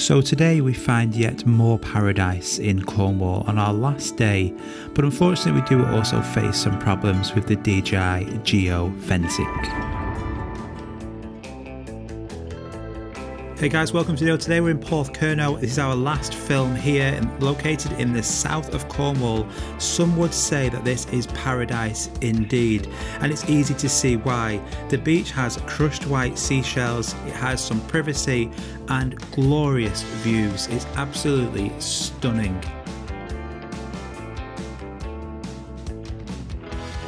So today we find yet more paradise in Cornwall on our last day, but unfortunately we do also face some problems with the DJI GEO fencing. Hey guys, welcome to the video. Today we're in Porthcurno. This is our last film here, located in the south of Cornwall. Some would say that this is paradise indeed, and it's easy to see why. The beach has crushed white seashells, it has some privacy and glorious views. It's absolutely stunning.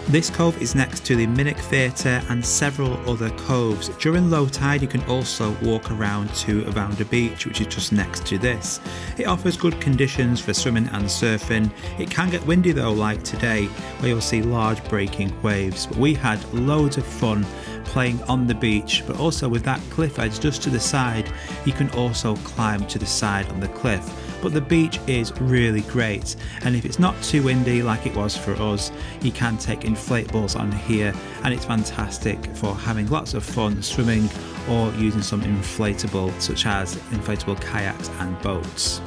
This cove is next to the Minack Theatre and several other coves. During low tide you can also walk around to Arounder Beach, which is just next to this. It offers good conditions for swimming and surfing. It can get windy though, like today, where you'll see large breaking waves, but we had loads of fun playing on the beach, but also with that cliff edge just to the side, you can also climb to the side on the cliff. But the beach is really great, and if it's not too windy like it was for us, you can take inflatables on here, and it's fantastic for having lots of fun swimming or using some inflatable, such as inflatable kayaks and boats.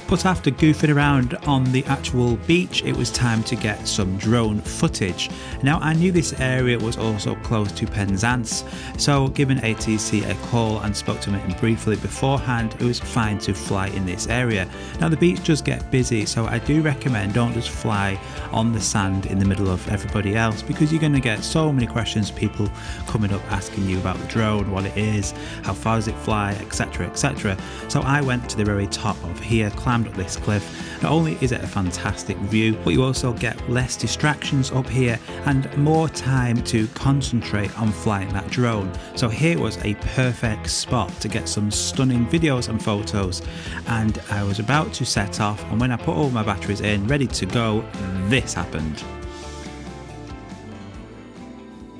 But after goofing around on the actual beach, it was time to get some drone footage. Now I knew this area was also close to Penzance, so given ATC a call and spoke to him briefly beforehand, it was fine to fly in this area. Now the beach does get busy, so I do recommend don't just fly on the sand in the middle of everybody else, because you're going to get so many questions, people coming up asking you about the drone, what it is, how far does it fly, etc, etc. So I went to the very top of here, climbed up this cliff. Not only is it a fantastic view, but you also get less distractions up here and more time to concentrate on flying that drone. So here was a perfect spot to get some stunning videos and photos, and I was about to set off, and when I put all my batteries in ready to go, this happened.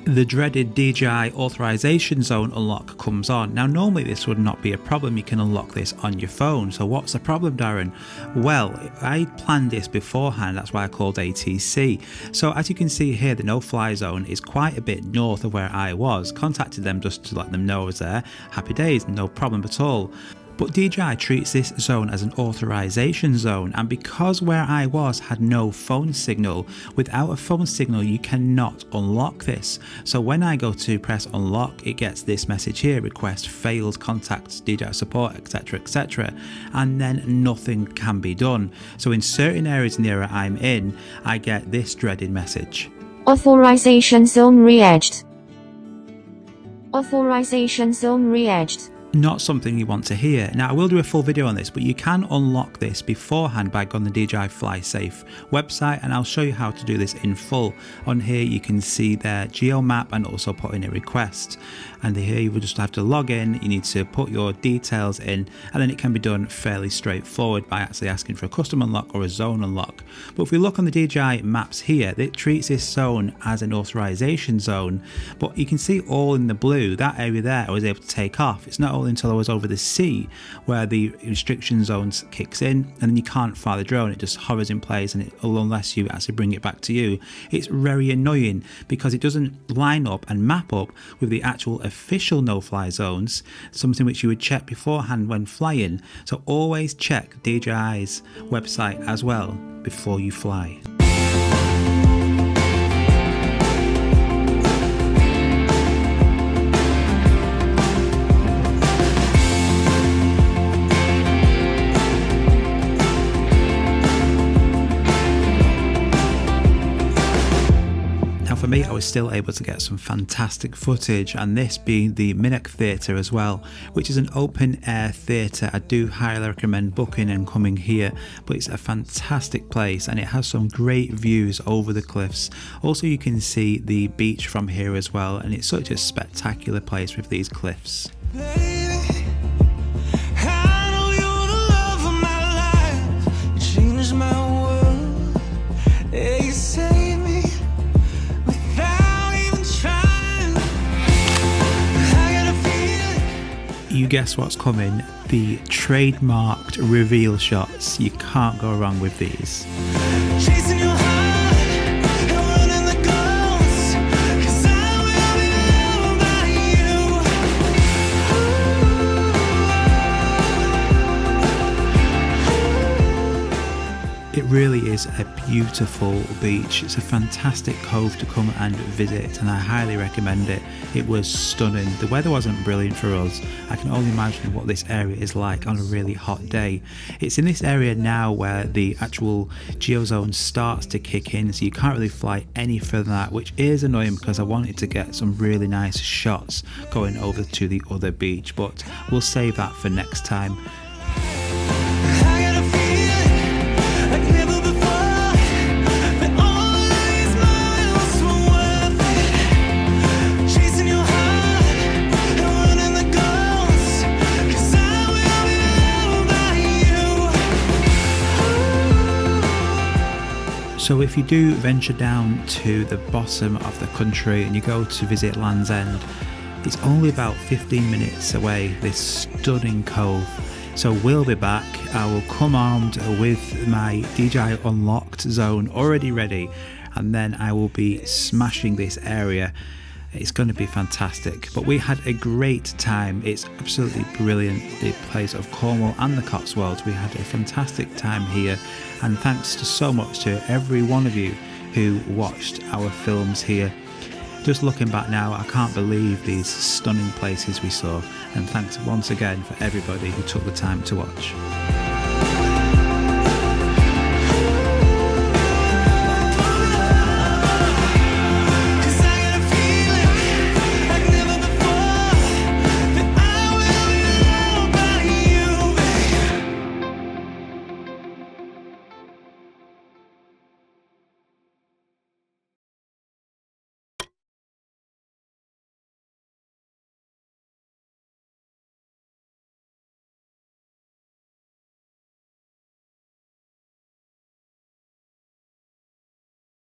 The dreaded DJI Authorisation Zone unlock comes on. Now normally this would not be a problem, you can unlock this on your phone. So what's the problem, Darren? Well, I planned this beforehand, that's why I called ATC. So as you can see here, the no-fly zone is quite a bit north of where I was. Contacted them just to let them know I was there. Happy days, no problem at all. But DJI treats this zone as an authorization zone, and because where I was had no phone signal, without a phone signal you cannot unlock this. So when I go to press unlock, it gets this message here, request failed, contacts DJI support, etc, etc, and then nothing can be done. So in certain areas in the area I'm in, I get this dreaded message. Authorization zone re-edged. Authorization zone re-edged. Not something you want to hear. Now I will do a full video on this, but you can unlock this beforehand by going to the DJI Fly Safe website, and I'll show you how to do this in full. On here you can see their geo map and also put in a request, and here you will just have to log in, you need to put your details in, and then it can be done fairly straightforward by actually asking for a custom unlock or a zone unlock. But if we look on the DJI maps here, it treats this zone as an authorization zone, but you can see all in the blue, that area there I was able to take off. It's not all until I was over the sea where the restriction zones kicks in, and then you can't fly the drone, it just hovers in place, and unless you actually bring it back to you, it's very annoying because it doesn't line up and map up with the actual official no-fly zones, something which you would check beforehand when flying. So always check DJI's website as well before you fly. For me, I was still able to get some fantastic footage, and this being the Minack Theatre as well, which is an open air theatre. I do highly recommend booking and coming here, but it's a fantastic place and it has some great views over the cliffs. Also you can see the beach from here as well, and it's such a spectacular place with these cliffs. You guess what's coming? The trademarked reveal shots. You can't go wrong with these. really is a beautiful beach. It's a fantastic cove to come and visit, and I highly recommend it. It was stunning. The weather wasn't brilliant for us. I can only imagine what this area is like on a really hot day. It's in this area now where the actual geozone starts to kick in, so you can't really fly any further than that, which is annoying because I wanted to get some really nice shots going over to the other beach, but we'll save that for next time. So if you do venture down to the bottom of the country and you go to visit Land's End, it's only about 15 minutes away, this stunning cove. So we'll be back. I will come armed with my DJI Unlocked zone already ready, and then I will be smashing this area. It's going to be fantastic. But we had a great time. It's absolutely brilliant, the place of Cornwall and the Cotswolds. We had a fantastic time here, and thanks to so much to every one of you who watched our films here. Just looking back now, I can't believe these stunning places we saw, and thanks once again for everybody who took the time to watch.